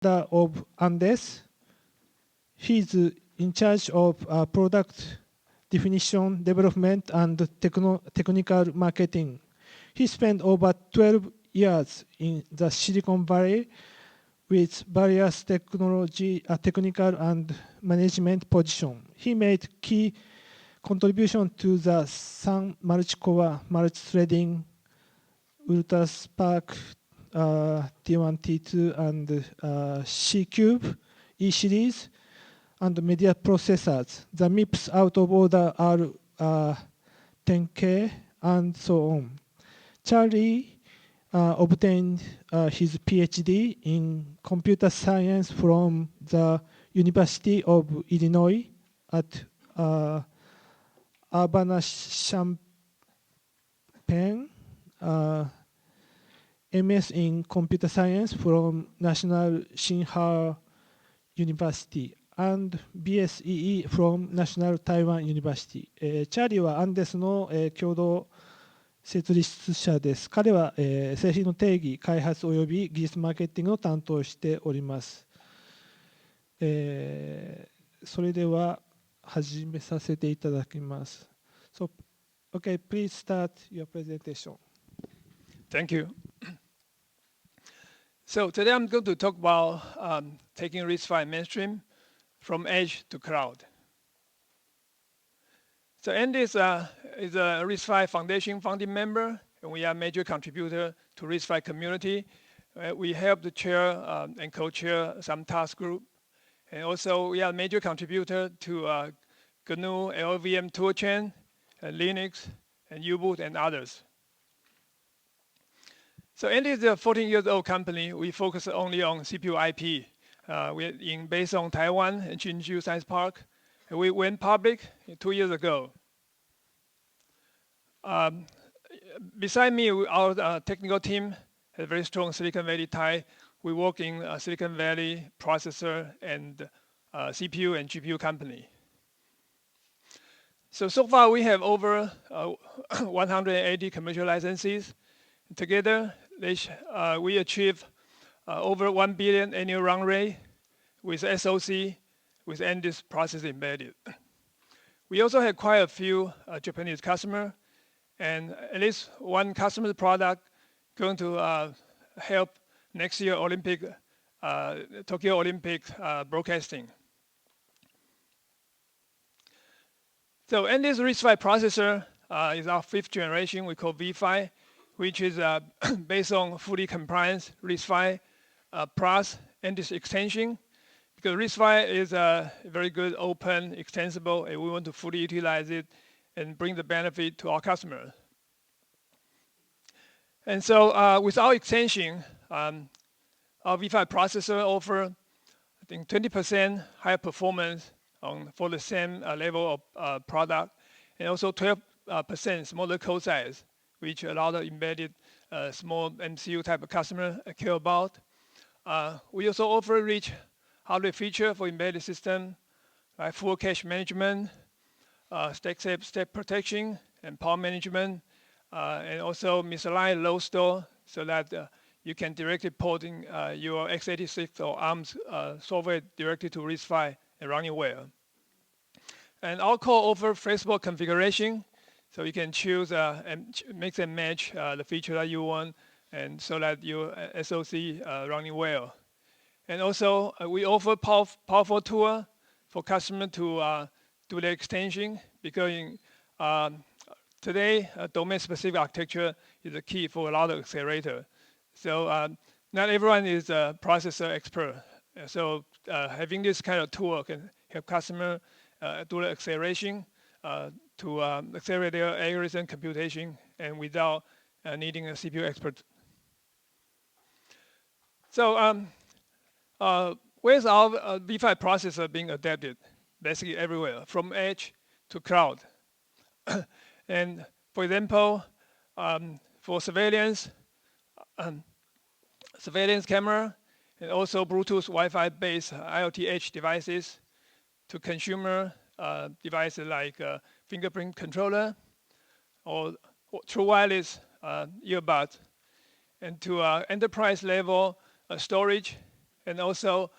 of Andes. He's in charge of product definition, development, and technical marketing. He spent over 12 years in the Silicon Valley with various technical and management positions. He made key contribution to the Sun multi-core, multi-threading, UltraSPARC T1, T2, and C-Cube, E-series, and media processors. The MIPS out of order are 10K, and so on. Charlie obtained his Ph.D. in computer science from the University of Illinois at Urbana-Champaign, MS in computer science from National Tsinghua University, and BSEE from National Taiwan University。チャーリーはアンデスの共同設立者です。彼は製品の定義、開発および技術マーケティングを担当しております。それでは始めさせていただきます。So, okay, please start your presentation. Thank you. So today I'm going to talk about taking RISC-V mainstream from edge to cloud. So ND is a RISC-V Foundation founding member, and we are a major contributor to RISC-V community. We help to chair and co-chair some task group. And also we are a major contributor to GNU, LLVM toolchain, Linux, and U-boot, and others. So ND is a 14-year-old company. We focus only on CPU IP. We're based on Taiwan and NTHU Science Park. And we went public 2 years ago. Beside me, our technical team has a very strong Silicon Valley tie. We work in Silicon Valley processor and CPU and GPU company. So far we have over 180 commercial licenses. Together, we achieve over 1 billion annual run rate with SoC, with NDIS processor embedded. We also have quite a few Japanese customers, and at least one customer product going to help next year Tokyo Olympic broadcasting. So NDIS RISC-V processor is our 5th generation. We call V5, which is based on fully compliant RISC-V plus NDIS extension. Because RISC-V is a very good, open, extensible, and we want to fully utilize it and bring the benefit to our customers. And so with our extension, our V5 processor offer, I think, 20% higher performance for the same level of product, and also 12% smaller code size, which a lot of embedded small MCU type of customer care about. We also offer rich hardware feature for embedded system, like full cache management, stack protection, and power management, and also misaligned load store, so that you can directly port in your x86 or ARM software directly to RISC-V and running well. And our core offer flexible configuration, so you can choose and mix and match the feature that you want, and so that your SoC running well. And also we offer powerful tool for customer to do the extension, because today domain-specific architecture is the key for a lot of accelerator. So not everyone is a processor expert. So having this kind of tool can help customer do the acceleration to accelerate their algorithm computation, and without needing a CPU expert. So where's our V5 processor being adapted? Basically everywhere, from edge to cloud. And for example, for surveillance camera, and also Bluetooth Wi-Fi based IoT edge devices, to consumer devices like fingerprint controller or true wireless earbuds, and to enterprise level storage and also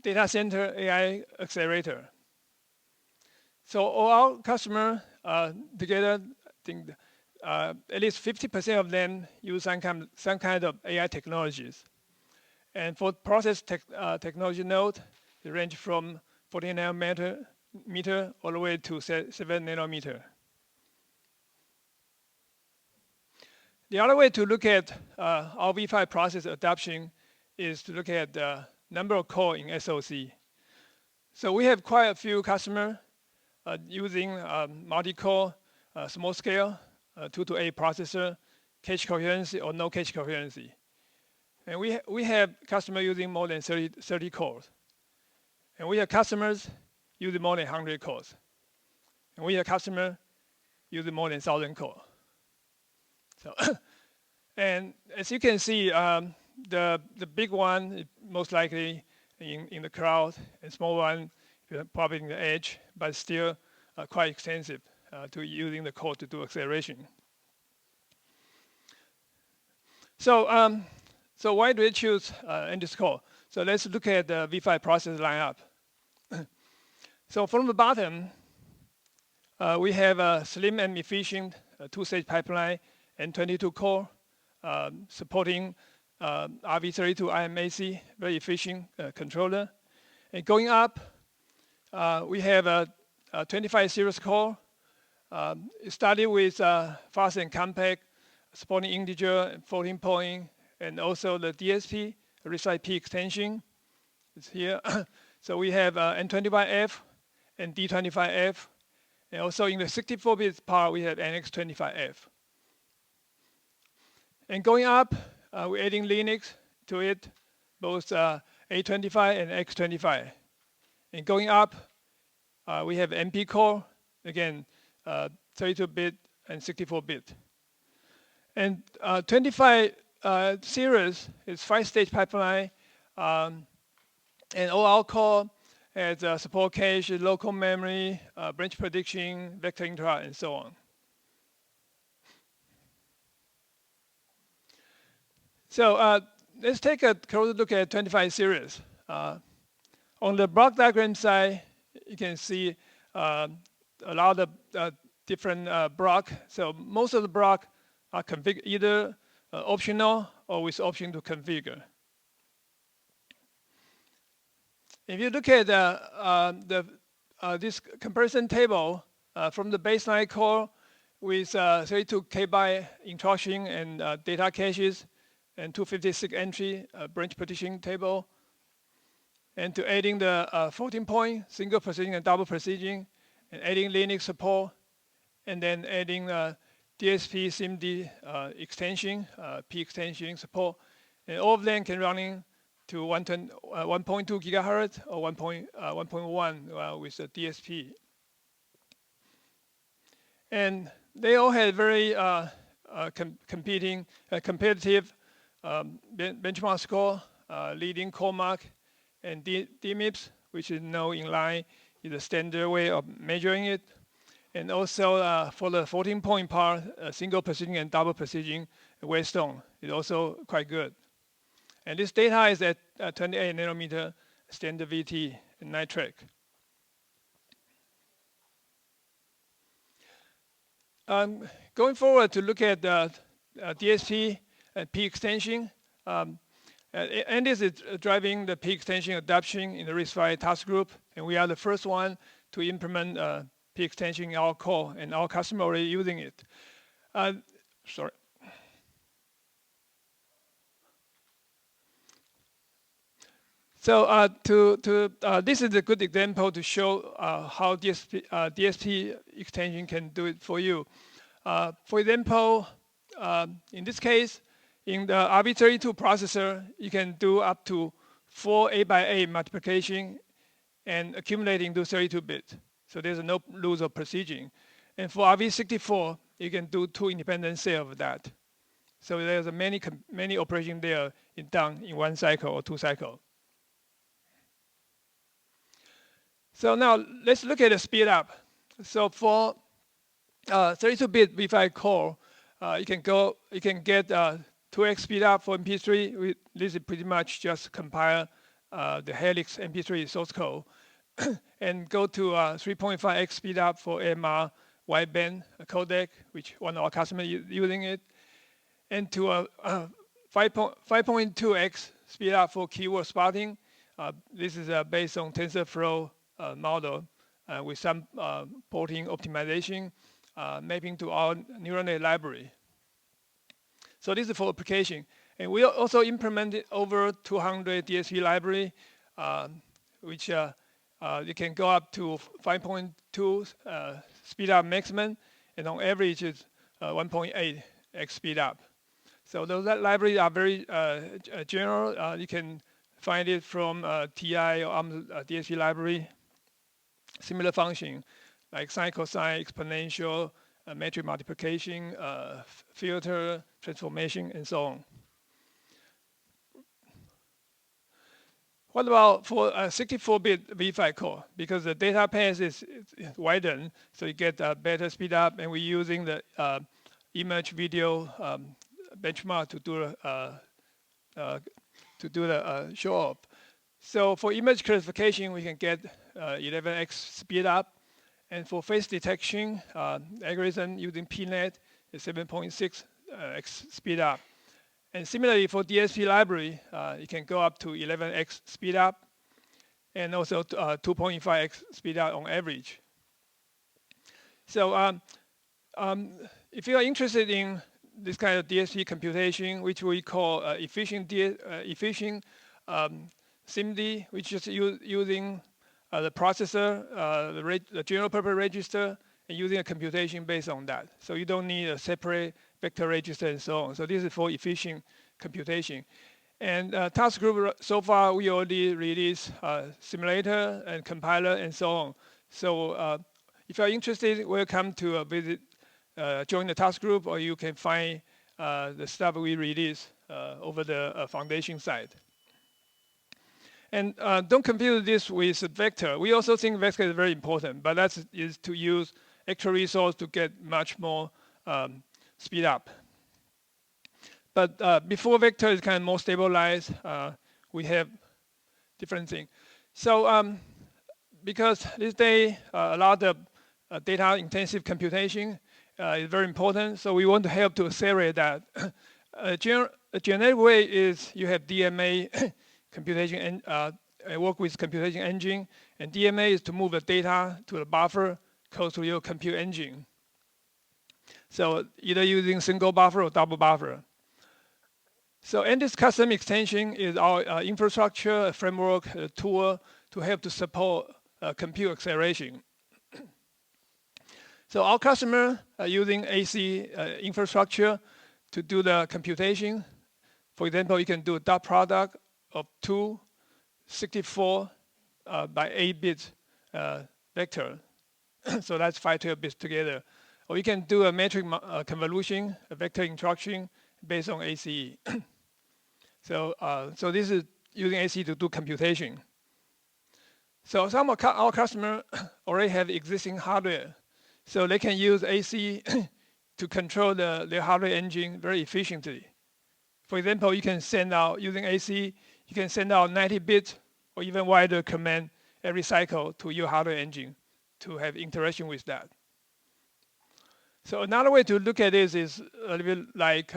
data center AI accelerator. So all our customers together, I think at least 50% of them use some kind of AI technologies. And for process technology node, they range from 14 nanometer all the way to 7 nanometer. The other way to look at our V5 process adoption is to look at the number of core in SoC. So we have quite a few customers using multi-core, small scale, 2 to 8 processor, cache coherency or no cache coherency. And we have customers using more than 30 cores. And we have customers using more than 100 cores. And we have customers using more than 1,000 cores. So, and as you can see, the big one is most likely in the cloud, and small one probably in the edge, but still quite extensive to using the core to do acceleration. So, so why do we choose this core? So let's look at the V5 process lineup. So from the bottom, we have a slim and efficient 2-stage pipeline and 22 core supporting RV32 IMAC, very efficient controller. And going up, we have a 25 series core. It started with fast and compact, supporting integer, floating point, and also the DSP, RISC-V extension is here. So we have N25F and D25F. And also in the 64-bit part, we have NX25F. And going up, we're adding Linux to it, both A25 and X25. And going up, we have MP core, again, 32-bit and 64-bit. And 25 series is 5-stage pipeline, and all our core has support cache, local memory, branch prediction, vector interrupt, and so on. So let's take a closer look at 25 series. On the block diagram side, you can see a lot of different blocks. So most of the blocks are configured either optional or with option to configure. If you look at this comparison table from the baseline core with 32 KB instruction and data caches and 256 entry branch partition table, and to adding the 14-point single precision and double precision, and adding Linux support, and then adding DSP SIMD extension, P extension support, and all of them can run to 1.2 gigahertz or 1.1 with the DSP. And they all had very competitive benchmark score, leading core mark, and MIPS, which is now in line, is the standard way of measuring it. And also for the 14-point part, single precision and double precision, Westone is also quite good. And this data is at 28 nanometer standard VT and nitrate. Going forward to look at the DSP and P extension, and this is driving the P extension adoption in the RISC-V task group, and we are the first one to implement P extension in our core, and our customer already using it. Sorry. So this is a good example to show how DSP extension can do it for you. For example, in this case, in the RV32 processor, you can do up to 4 8x8 multiplication and accumulating to 32-bit. So there's no lose of precision. And for RV64, you can do 2 independent cells of that. So there's many operations there done in 1 cycle or 2 cycles. So now let's look at the speed up. So for 32-bit V5 core, you can get 2x speed up for MP3. This is pretty much just compile the Helix MP3 source code and go to 3.5x speed up for AMR wideband codec, which one of our customers using it, and to a 5.2x speed up for keyword spotting. This is based on TensorFlow model with some porting optimization mapping to our neural net library. So this is for application. And we also implemented over 200 DSP library, which you can go up to 5.2 speed up maximum, and on average it's 1.8x speed up. So those libraries are very general. You can find it from TI or DSP library. Similar function like sine, cosine, exponential, metric multiplication, filter, transformation, and so on. What about for a 64-bit V5 core? Because the data path is widened, so you get better speed up, and we're using the image video benchmark to do the show up. So for image classification, we can get 11x speed up, and for face detection, algorithm using PNet is 7.6x speed up. And similarly for DSP library, you can go up to 11x speed up, and also 2.5x speed up on average. So if you are interested in this kind of DSP computation, which we call efficient SIMD, which is using the processor, the general purpose register, and using a computation based on that. So you don't need a separate vector register and so on. So this is for efficient computation. And task group, so far we already released simulator and compiler and so on. So if you're interested, welcome to visit, join the task group, or you can find the stuff we release over the foundation side. And don't confuse this with vector. We also think vector is very important, but that is to use extra resource to get much more speed up. But before vector is kind of more stabilized, we have different things. So because this day a lot of data intensive computation is very important, so we want to help to accelerate that. A generic way is you have DMA computation and work with computation engine, and DMA is to move the data to the buffer close to your compute engine. So either using single buffer or double buffer. So and this custom extension is our infrastructure, a framework, a tool to help to support compute acceleration. So our customer are using AC infrastructure to do the computation. For example, you can do a dot product of 2 64 by 8 bits vector. So that's 512 bits together. Or you can do a metric convolution, a vector instruction based on ACE. So this is using ACE to do computation. So some of our customers already have existing hardware. So they can use AC to control their hardware engine very efficiently. For example, you can send out, using AC, you can send out 90 bits or even wider command every cycle to your hardware engine to have interaction with that. So another way to look at this is a little bit like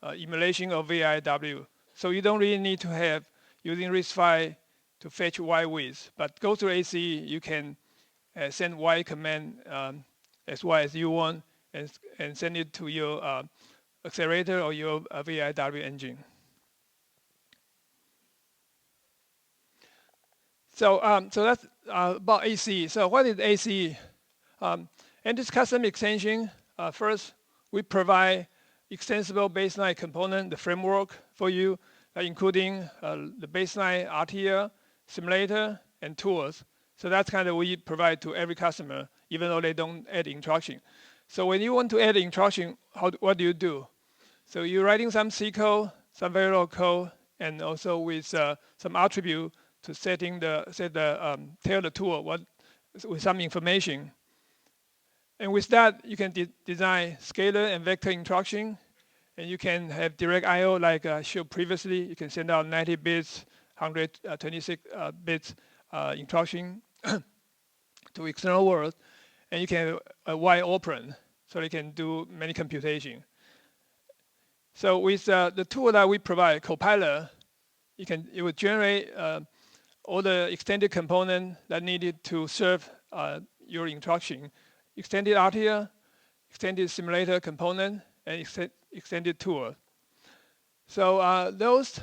emulation of VIW. So you don't really need to have using RISC-V to fetch Y width, but go through AC, you can send Y command as Y as you want and send it to your accelerator or your VIW engine. So that's about AC. So what is AC? And this custom extension, first, we provide extensible baseline component, the framework for you, including the baseline RTL, simulator, and tools. So that's kind of we provide to every customer, even though they don't add instruction. So when you want to add instruction, what do you do? So you're writing some C code, some Verilog code, and also with some attribute to tell the tool with some information. And with that, you can design scalar and vector instruction, and you can have direct I/O like I showed previously. You can send out 90 bits 126 bits instruction to external world, and you can have a wide open, so you can do many computation. So with the tool that we provide, Copilot, it will generate all the extended component that needed to serve your instruction. Extended RTL, extended simulator component, and extended tool. So those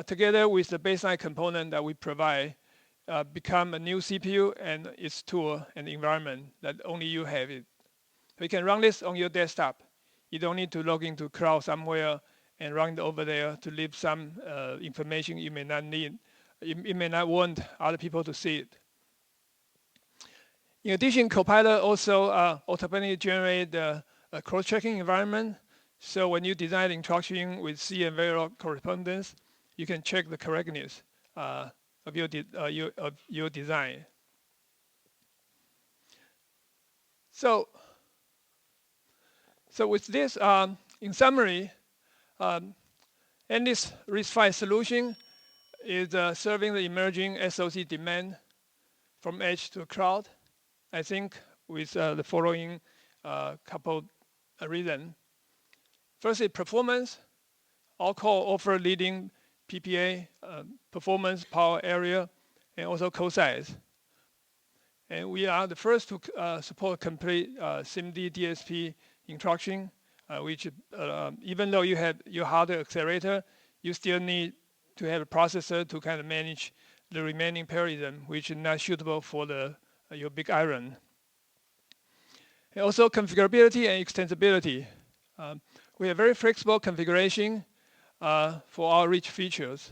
together with the baseline component that we provide become a new CPU and its tool and environment that only you have it. So you can run this on your desktop. You don't need to log into cloud somewhere and run it over there to leave some information you may not need. You may not want other people to see it. In addition, Copilot also automatically generates a cross-checking environment. So when you design instruction with C and Verilog correspondence, you can check the correctness of your design. So with this, in summary, this RISC-V solution is serving the emerging SoC demand from edge to cloud. I think with the following couple reasons. First is performance. Our core offer leading PPA, performance, power area, and also code size. And we are the first to support complete SIMD DSP instruction, which even though you have your hardware accelerator, you still need to have a processor to kind of manage the remaining parallelism, which is not suitable for your big iron. And also configurability and extensibility. We have very flexible configuration for our rich features.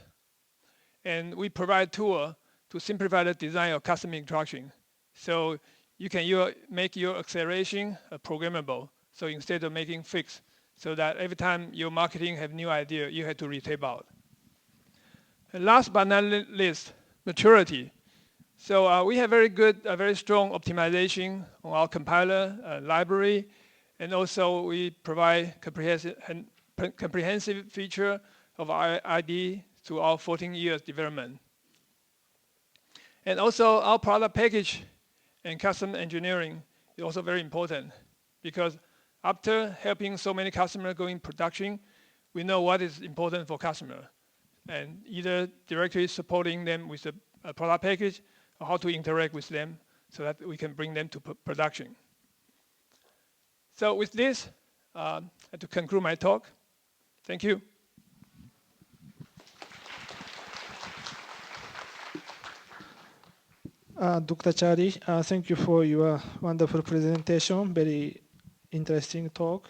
And we provide tool to simplify the design of custom instruction. So you can make your acceleration programmable. So instead of making fixed, so that every time your marketing have new idea, you have to retape out. And last but not least, maturity. So we have very strong optimization on our compiler library, and also we provide comprehensive feature of our ID to our 14 years development. And also our product package and custom engineering is also very important, because after helping so many customers go in production, we know what is important for customer, and either directly supporting them with a product package or how to interact with them so that we can bring them to production. So with this, to conclude my talk, thank you. Dr. Charlie, thank you for your wonderful presentation, very interesting talk.